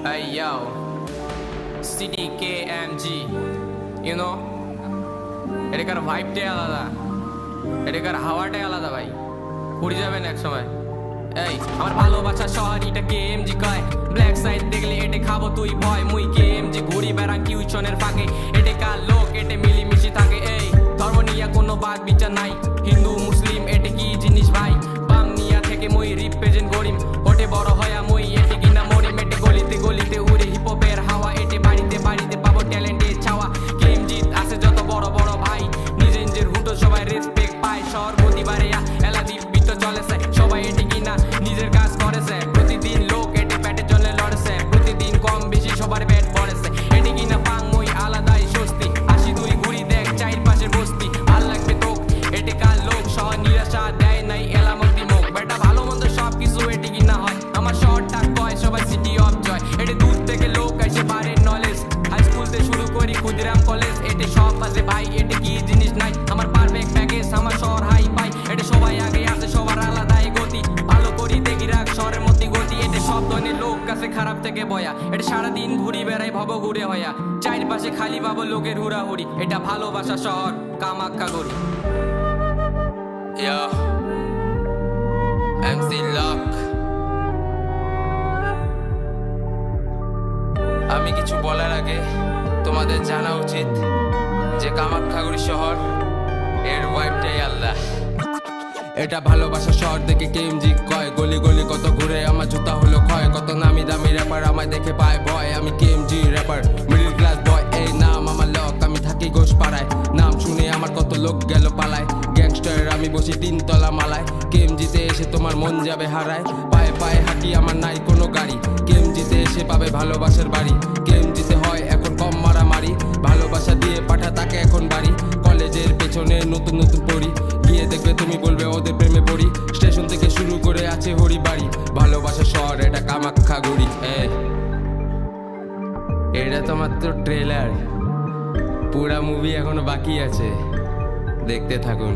Hey yo, CDKMG, you know, এটাকার ভাইবটাই আলাদা, এটাকার হাওয়াটাই আলাদা ভাই, উড়ে যাবেন এক সময়। এই আমার ভালোবাসা শহর এটা KMG কয়, ব্ল্যাক সাইড দেখলে এটে খাবো তুই ভয়, মুই KMG ঘুরি বেড়াং কিউশনের ফাঁকে, এটে কার লোক এটে মিলিমিশি থাকে। এই ধর্ম নিয়া কোনো বাদ বিচার নাই, হিন্দু মুসলিম এটে কি জিনিস ভাই, বাম নিয়া থেকে মুই রিপ্রেজেন্ট করিম, ওটে বড় হয়া মুই এটে কিনা মরিম, এটে গলিতে গলিতে উড়ে হিপহপের হাওয়া, এটে বাড়িতে বাড়িতে পাবো ট্যালেন্টের ছাওয়া। KMG আছে যত বড় বড় ভাই, নিজের নিজের হুটো সবাই রেসপেক্ট পায়, শহর প্রতিবারে এলা দীপিত চলেছে, সবাই এটে কিনা নিজের কাজ করেছে, প্রতিদিন লোক এটে প্যাটের জন্য লড়েছে, প্রতিদিন কম বেশি সবার পেট পড়েছে, এটে কিনা পাং মুই আলাদাই স্বস্তি, আসি তুই ঘুরি দেখ চাইর পাশের বস্তি, ভাল লাগবে তোক এটে কার লোক, শহর নিরাশা দেয় নাই এলামতি মুখ, বেটা ভালো মন্দ সব কিছু এটে কিনা হয়, আমার শহরটা কয় সবাই সিটি অফ জয়, এটে দূর থেকে লোক এসে পারে নলেজ, হাই স্কুল থেকে শুরু করি ক্ষুদিরাম কলেজ, এটে সব আছে ভাই এটে কি জিনিস নাই, আমার পারফেক্ট প্যাকেজ আমার শহর হাই পাই, এটে সবাই আগে আছে সবার আলাদাই গতি, ভালো করি দেখি রাখ শহরের মধ্যে গতি, এটে সব ধরনের লোক কাছে খারাপ থেকে বয়া, এটা সারাদিন ঘুরি বেড়াই ভব ঘুরে হয়া, চারপাশে খালি পাবো লোকের হুড়াহুড়ি, এটা ভালোবাসা শহর কামাখ্যা গড়ি। Yo, MC Lock, আমি কিছু বলার আগে তোমাদের জানা উচিত যে কামাখ্যাগুড়ি শহর এর ভাইবটাই আলাদা, এটা ভালোবাসা শহর দেখে KMG কয়, গলি গলি কত ঘুরে আমার জুতা হলো ক্ষয়, কত নামি দামি র্যাপার আমায় দেখে পায় ভয়, আমি KMG rapper middle class boy, এই নাম আমার লক, আমি থাকি ঘোষ পাড়ায়, নাম শুনে আমার কত লোক গেল পালায়, গ্যাংস্টার আমি বসি তিনতলা মালায়, KMG তে এসে তোমার মন যাবে হারায়, পায়ে পায়ে হাঁটি আমার নাই কোনো গাড়ি, KMG তে এসে পাবে ভালোবাসার বাড়ি, KMG তে হয় এখন কম মারামারি, ভালোবাসা দিয়ে পাঠা তাকে এখন বাড়ি, কলেজের পেছনে নতুন নতুন পড়ি, গিয়ে দেখবে তুমি বলবে ওদের প্রেমে পড়ি, স্টেশন থেকে শুরু করে আছে হরি বাড়ি, ভালোবাসা শহর এটা কামাখ্যাগুড়ি। এটা তো মাত্র ট্রেলার, পুরা মুভি এখনো বাকি আছে, দেখতে থাকুন।